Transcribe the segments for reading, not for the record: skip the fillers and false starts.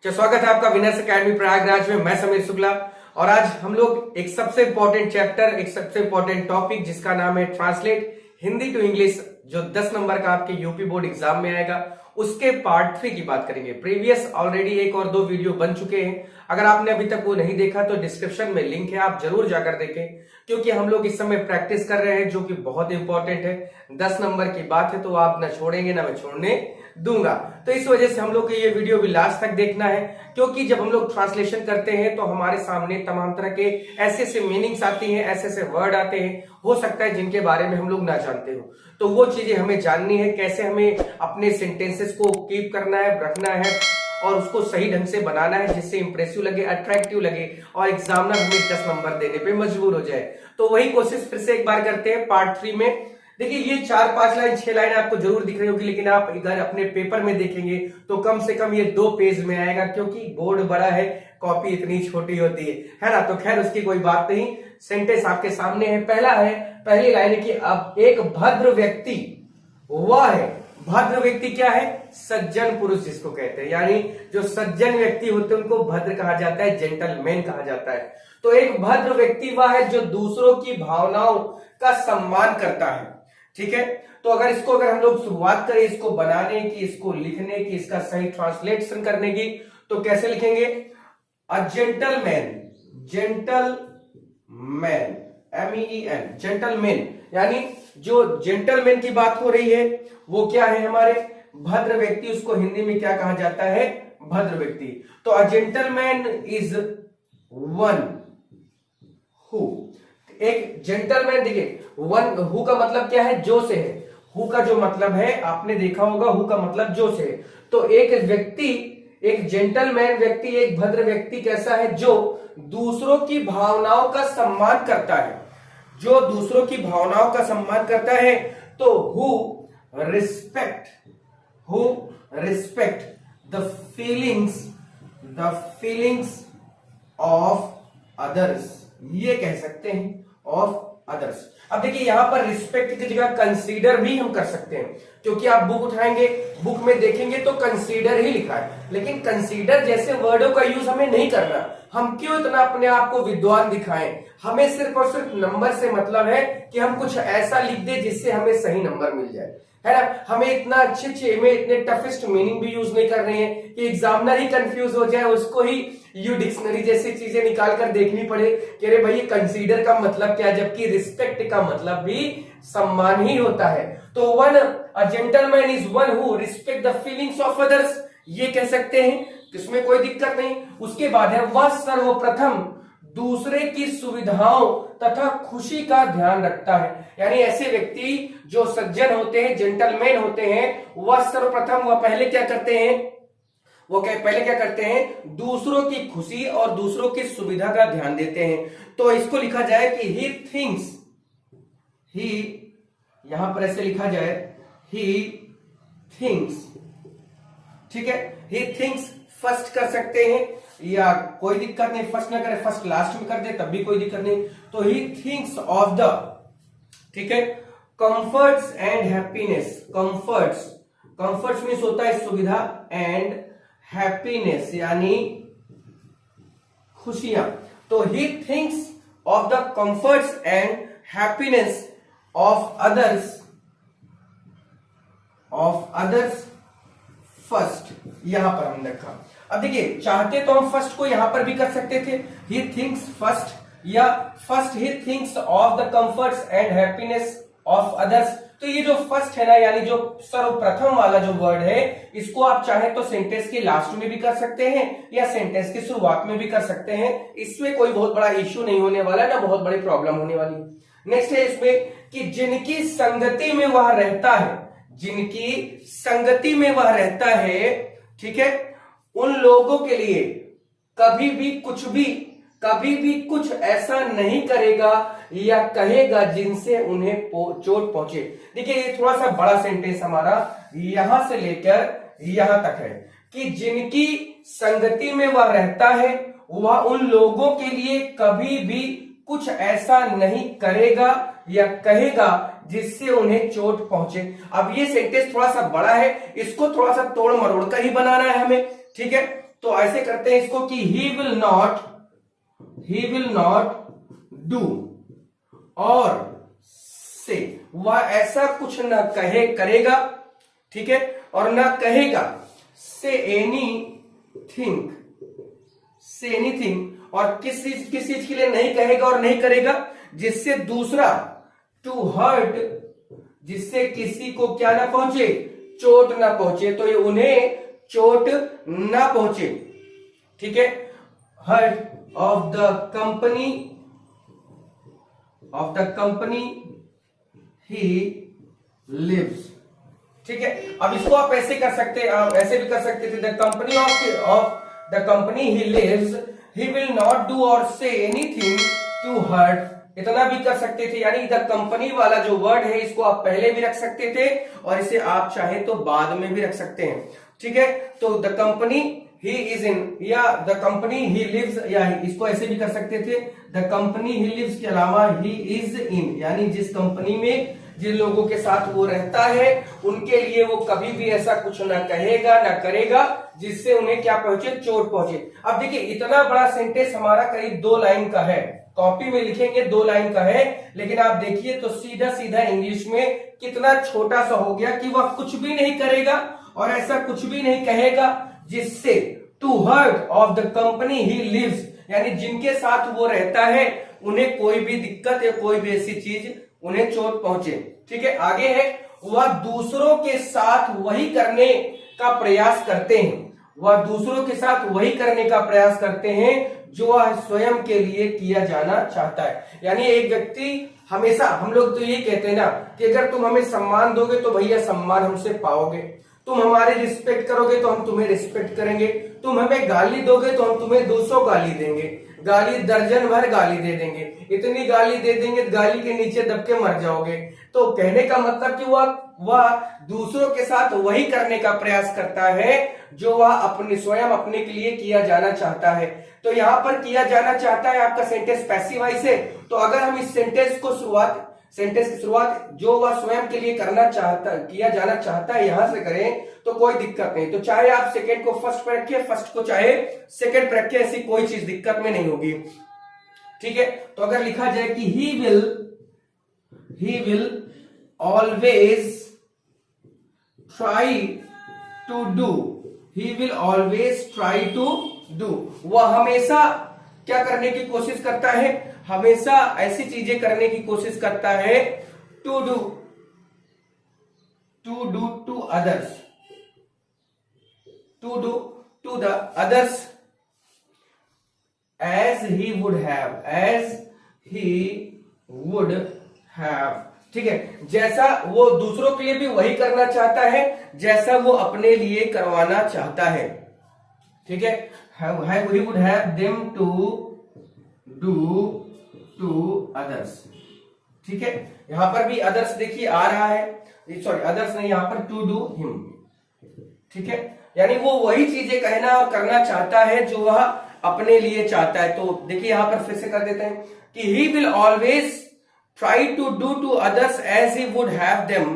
स्वागत है आपका विनर्स एकेडमी प्रयागराज में। मैं समीर शुक्ला और आज हम लोग एक सबसे इंपॉर्टेंट चैप्टर, एक सबसे इंपॉर्टेंट टॉपिक जिसका नाम है ट्रांसलेट हिंदी टू इंग्लिश, जो 10 नंबर का आपके यूपी बोर्ड एग्जाम में आएगा, उसके पार्ट 3 की बात करेंगे। प्रीवियस ऑलरेडी 1 और 2 वीडियो बन चुके हैं। अगर आपने अभी तक वो नहीं देखा तो डिस्क्रिप्शन में लिंक है, आप जरूर जाकर देखें, क्योंकि हम लोग इस समय प्रैक्टिस कर रहे हैं जो कि बहुत इंपॉर्टेंट है। 10 नंबर की बात है तो आप ना छोड़ेंगे ना मैं छोड़ने दूंगा। तो इस वजह से हम लोग को ये वीडियो भी लास्ट तक देखना है, क्योंकि जब हम लोग ट्रांसलेशन करते हैं तो हमारे सामने तमाम तरह के ऐसे ऐसे मीनिंग्स आती हैं, ऐसे ऐसे वर्ड आते हैं, हो सकता है जिनके बारे में हम लोग ना जानते हो। तो वो चीजें हमें जाननी है, कैसे हमें अपने सेंटेंसेस को कीप करना है, रखना है और उसको सही ढंग से बनाना है, जिससे इंप्रेसिव लगे, अट्रैक्टिव लगे और एग्जामिनर हमें 10 नंबर देने पे मजबूर हो जाए। तो वही कोशिश फिर से एक बार करते हैं पार्ट 3 में। देखिए ये 4-5 लाइन 6 लाइन आपको जरूर दिख रही होगी, लेकिन आप इधर अपने पेपर में देखेंगे तो कम से कम ये 2 पेज में आएगा, क्योंकि बोर्ड बड़ा है, कॉपी इतनी छोटी होती है ना। तो खैर उसकी कोई बात नहीं। सेंटेंस आपके सामने है। पहली लाइन है कि अब एक भद्र व्यक्ति वह है। भद्र व्यक्ति क्या है? सज्जन पुरुष जिसको कहते हैं, यानी जो सज्जन व्यक्ति होते हैं उनको भद्र कहा जाता है, जेंटलमैन कहा जाता है। तो एक भद्र व्यक्ति वह है जो दूसरों की भावनाओं का सम्मान करता है। ठीक है, तो अगर हम लोग शुरुआत करें इसको बनाने की, इसको लिखने की, इसका सही ट्रांसलेशन करने की, तो कैसे लिखेंगे? A gentleman, gentleman, MEEN, gentleman, यानी जो जेंटलमैन की बात हो रही है वो क्या है? हमारे भद्र व्यक्ति। उसको हिंदी में क्या कहा जाता है? भद्र व्यक्ति। तो a gentleman is one who, एक जेंटलमैन, देखिए वन हु का मतलब क्या है? जो से है। हु का जो मतलब है आपने देखा होगा, हु का मतलब जो से है। तो एक व्यक्ति, एक जेंटलमैन व्यक्ति, एक भद्र व्यक्ति कैसा है? जो दूसरों की भावनाओं का सम्मान करता है, जो दूसरों की भावनाओं का सम्मान करता है। तो who respect the feelings of others, ये कह सकते हैं, ऑफ अदर्स। अब देखिए यहां पर रिस्पेक्ट की जगह कंसीडर भी हम कर सकते हैं, क्योंकि आप बुक उठाएंगे, बुक में देखेंगे तो कंसीडर ही लिखा है, लेकिन कंसीडर जैसे वर्डों का यूज हमें नहीं करना। हम क्यों इतना अपने आप को विद्वान दिखाएं? हमें सिर्फ और सिर्फ नंबर से मतलब है कि हम कुछ ऐसा लिख दे जिससे हमें सही नंबर मिल जाए, है ना। हमें इतना अच्छे में इतने टफेस्ट मीनिंग भी यूज नहीं कर रहे हैं कि एग्जामिनर ही कंफ्यूज हो जाए, उसको ही यू डिक्शनरी जैसी चीजें निकाल कर देखनी पड़े कि अरे भाई ये कंसीडर का मतलब क्या, जबकि रिस्पेक्ट का मतलब भी सम्मान ही होता है। तो a gentleman is one who respect the feelings of others, ये कह सकते हैं, इसमें कोई दिक्कत नहीं। उसके बाद है वह सर्वप्रथम दूसरे की सुविधाओं तथा खुशी का ध्यान रखता है, यानी ऐसे व्यक्ति जो सज्जन होते हैं, जेंटलमैन होते हैं, वह सर्वप्रथम वह पहले क्या करते हैं? दूसरों की खुशी और दूसरों की सुविधा का ध्यान देते हैं। तो इसको लिखा जाए कि यहां पर ऐसे लिखा जाए ही थिंक्स, ठीक है। ही थिंक्स फर्स्ट कर सकते हैं या कोई दिक्कत नहीं, फर्स्ट ना करे, फर्स्ट लास्ट में कर दे तब भी कोई दिक्कत नहीं। तो ही थिंक्स ऑफ द, ठीक है, comforts and happiness. Comforts means होता है सुविधा, एंड हैप्पीनेस यानी खुशियां। तो he thinks of the comforts and happiness of others first, यहां पर हमने रखा। अब देखिए चाहते तो हम फर्स्ट को यहां पर भी कर सकते थे, ही थिंक्स फर्स्ट, या first he thinks of the comforts and happiness of others. तो ये जो फर्स्ट है ना, यानी जो सर्वप्रथम वाला जो वर्ड है, इसको आप चाहे तो सेंटेंस के लास्ट में भी कर सकते हैं या सेंटेंस की शुरुआत में भी कर सकते हैं। इसमें कोई बहुत बड़ा इश्यू नहीं होने वाला, ना बहुत बड़ी प्रॉब्लम होने वाली। नेक्स्ट है इसमें कि जिनकी संगति में वह रहता है, जिनकी संगति में वह रहता है, ठीक है, उन लोगों के लिए कभी भी कुछ ऐसा नहीं करेगा या कहेगा जिनसे उन्हें चोट पहुंचे। देखिए ये थोड़ा सा बड़ा सेंटेंस हमारा यहां से लेकर यहां तक है कि जिनकी संगति में वह रहता है वह उन लोगों के लिए कभी भी कुछ ऐसा नहीं करेगा या कहेगा जिससे उन्हें चोट पहुंचे। अब ये सेंटेंस थोड़ा सा बड़ा है, इसको थोड़ा सा तोड़ मरोड़ कर ही बनाना है हमें, ठीक है। तो ऐसे करते हैं इसको कि he will not do or से, वह ऐसा कुछ न करेगा, ठीक है, और न कहेगा से एनीथिंग, और किस चीज के लिए नहीं कहेगा और नहीं करेगा, जिससे दूसरा टू हर्ट, जिससे किसी को क्या ना पहुंचे, चोट ना पहुंचे, तो ये उन्हें चोट ना पहुंचे, ठीक है। Hurt of the company he lives, ठीक है। अब इसको आप ऐसे कर सकते, ऐसे भी कर सकते थे, the company of the company he lives, he will not do or say anything to hurt, इतना भी कर सकते थे। यानी द कंपनी वाला जो वर्ड है इसको आप पहले भी रख सकते थे और इसे आप चाहे तो बाद में भी रख सकते हैं, ठीक है। तो the company he is in, या द कंपनी ही लिव्स, या इसको ऐसे भी कर सकते थे, द कंपनी ही लिव्स के अलावा ही इज इन, यानी जिस कंपनी में जिन लोगों के साथ वो रहता है उनके लिए वो कभी भी ऐसा कुछ ना कहेगा ना करेगा जिससे उन्हें क्या पहुंचे, चोट पहुंचे। अब देखिए इतना बड़ा सेंटेंस हमारा करीब 2 लाइन का है, कॉपी में लिखेंगे 2 लाइन का है, लेकिन आप देखिए तो सीधा सीधा इंग्लिश में कितना छोटा सा हो गया कि वह कुछ भी नहीं करेगा और ऐसा कुछ भी नहीं कहेगा जिससे to hurt of the company he lives, यानी जिनके साथ वो रहता है उन्हें कोई भी दिक्कत या कोई भी ऐसी चीज उन्हें चोट पहुंचे, ठीक है। आगे है, वह दूसरों के साथ वही करने का प्रयास करते हैं, वह दूसरों के साथ वही करने का प्रयास करते हैं जो वह स्वयं के लिए किया जाना चाहता है। यानी एक व्यक्ति हमेशा, हम लोग तो ये कहते हैं ना कि अगर तुम हमें सम्मान दोगे तो भैया सम्मान हमसे पाओगे, तुम हमारी रिस्पेक्ट करोगे तो हम तुम्हें रिस्पेक्ट करेंगे, तुम हमें गाली दोगे तो हम तुम्हें 200 गाली देंगे, गाली दर्जन भर गाली दे देंगे, इतनी गाली दे देंगे गाली के नीचे दब के मर जाओगे। तो कहने का मतलब कि वह दूसरों के साथ वही करने का प्रयास करता है जो वह अपने स्वयं अपने के लिए किया जाना चाहता है। तो यहां पर किया जाना चाहता है आपका सेंटेंस पैसिव वॉइस है, तो अगर हम इस सेंटेंस की शुरुआत जो वह स्वयं के लिए किया जाना चाहता है यहां से करें तो कोई दिक्कत नहीं। तो चाहे आप सेकंड को फर्स्ट पर रखिए, फर्स्ट को चाहे सेकंड पर रखिए, ऐसी कोई चीज दिक्कत में नहीं होगी, ठीक है। तो अगर लिखा जाए कि he will always try to do, he will always try to do, वह हमेशा क्या करने की कोशिश करता है, हमेशा ऐसी चीजें करने की कोशिश करता है, to do to others, to do to the others as he would have, ठीक है। जैसा वो दूसरों के लिए भी वही करना चाहता है जैसा वो अपने लिए करवाना चाहता है, ठीक है। he would have them to do to others, ठीक है। यहां पर भी अदर्स देखिए आ रहा है, सॉरी अदर्स नहीं, यहां पर टू डू हिम, ठीक है। यानी वो वही चीजें कहना और करना चाहता है जो वह अपने लिए चाहता है। तो देखिए यहां पर फिर से कर देते हैं कि he will always try to do to others as he would have them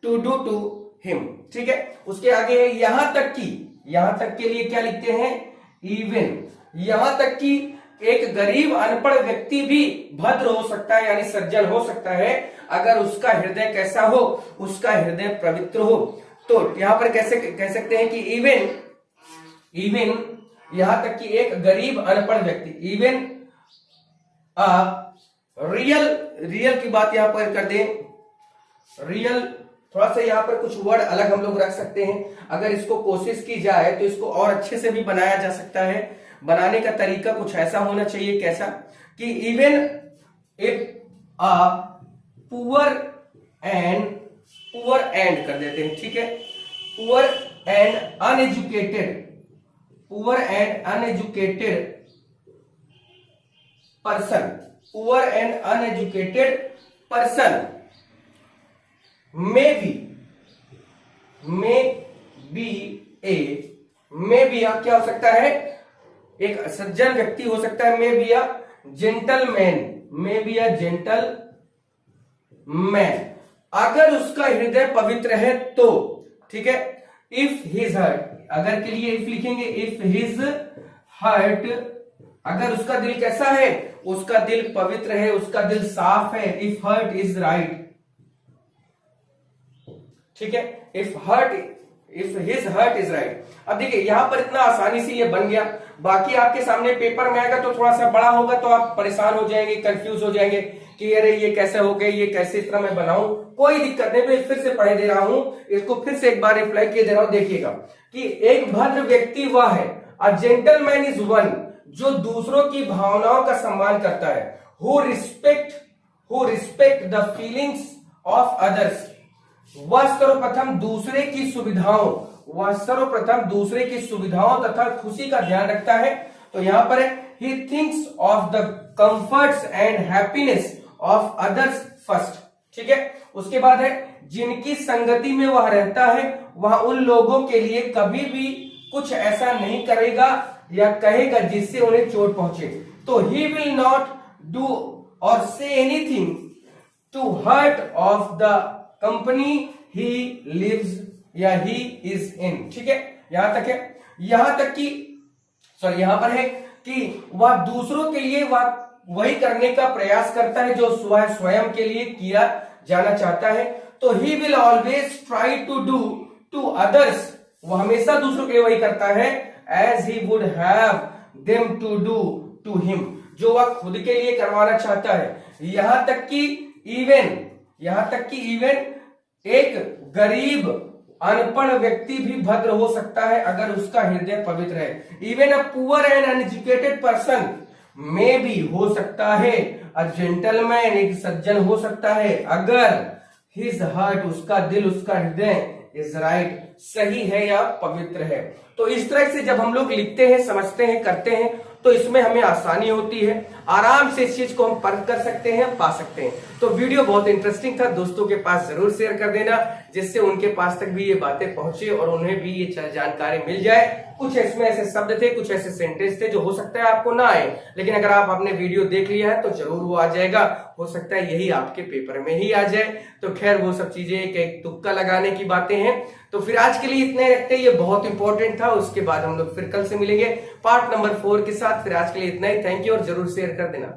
to do to him, ठीक है। उसके आगे है यहां तक के लिए क्या लिखते हैं, इवन, यहां तक कि एक गरीब अनपढ़ व्यक्ति भी भद्र हो सकता है यानी सज्जन हो सकता है अगर उसका हृदय कैसा हो, उसका हृदय पवित्र हो। तो यहां पर कैसे कह सकते हैं कि इवन यहां तक कि एक गरीब अनपढ़ व्यक्ति, इवन रियल की बात यहां पर कर दें, रियल थोड़ा सा यहां पर कुछ वर्ड अलग हम लोग रख सकते हैं, अगर इसको कोशिश की जाए तो इसको और अच्छे से भी बनाया जा सकता है। बनाने का तरीका कुछ ऐसा होना चाहिए, कैसा कि even if a poor and कर देते हैं, ठीक है। Poor and uneducated person may be क्या हो सकता है, एक सज्जन व्यक्ति हो सकता है, may be a gentleman, अगर उसका हृदय पवित्र है तो, ठीक है। इफ हिज हर्ट, अगर के लिए इफ लिखेंगे, इफ हिज हर्ट, अगर उसका दिल कैसा है, उसका दिल पवित्र है, उसका दिल साफ है, इफ हर्ट इज राइट, ठीक है, if his hurt is right. अब देखिए यहां पर इतना आसानी से ये बन गया, बाकी आपके सामने पेपर में आएगा तो थोड़ा सा बड़ा होगा तो आप परेशान हो जाएंगे, कंफ्यूज हो जाएंगे कि अरे ये कैसे हो गए, ये कैसे इस तरह मैं बनाऊं। कोई दिक्कत नहीं, मैं फिर से पढ़े दे रहा हूं, इसको फिर से एक बार रिप्लाई किए दे रहा हूं। देखिएगा कि एक भद्र व्यक्ति वह है, अ जेंटलमैन इज वन, जो दूसरों की भावनाओं का सम्मान करता है, who respect the feelings of others, वह सर्वप्रथम दूसरे की सुविधाओं तथा खुशी का ध्यान रखता है। तो यहां पर है he thinks of the comforts and happiness of others first, ठीक है। उसके बाद है जिनकी संगति में वह रहता है, वह उन लोगों के लिए कभी भी कुछ ऐसा नहीं करेगा या कहेगा जिससे उन्हें चोट पहुंचे। तो he will not do or say anything to hurt of the company he lives या ही इज इन, ठीक है। यहां तक है, यहां पर है कि वह दूसरों के लिए वह वही करने का प्रयास करता है जो वह स्वयं के लिए किया जाना चाहता है। तो he will always try to do to others, वह हमेशा दूसरों के लिए वही करता है, as he would have them to do to him, जो वह खुद के लिए करवाना चाहता है। यहां तक कि इवन एक गरीब अनपढ़ व्यक्ति भी भद्र हो सकता है अगर उसका हृदय पवित्र है। Even a poor and uneducated person में भी हो सकता है, अ जेंटलमैन एक सज्जन हो सकता है अगर हिज हार्ट, उसका दिल, उसका हृदय इज राइट, सही है या पवित्र है। तो इस तरह से जब हम लोग लिखते हैं, समझते हैं, करते हैं तो इसमें हमें आसानी होती है, आराम से इस चीज को हम परख कर सकते हैं, पा सकते हैं। तो वीडियो बहुत इंटरेस्टिंग था, दोस्तों के पास जरूर शेयर कर देना जिससे उनके पास तक भी ये बातें पहुंचे और उन्हें भी ये जानकारी मिल जाए। कुछ इसमें ऐसे शब्द थे, कुछ ऐसे सेंटेंस थे जो हो सकता है आपको ना आए, लेकिन अगर आप आपने वीडियो देख लिया है तो जरूर वो आ जाएगा। हो सकता है यही आपके पेपर में ही आ जाए। तो खैर वो सब चीजें एक तुक्का लगाने की बातें हैं। तो फिर आज के लिए इतने रखते हैं, ये बहुत इंपॉर्टेंट था। उसके बाद हम लोग फिर कल से मिलेंगे पार्ट नंबर 4 के साथ। फिर आज के लिए इतना ही, थैंक यू और जरूर शेयर कर देना।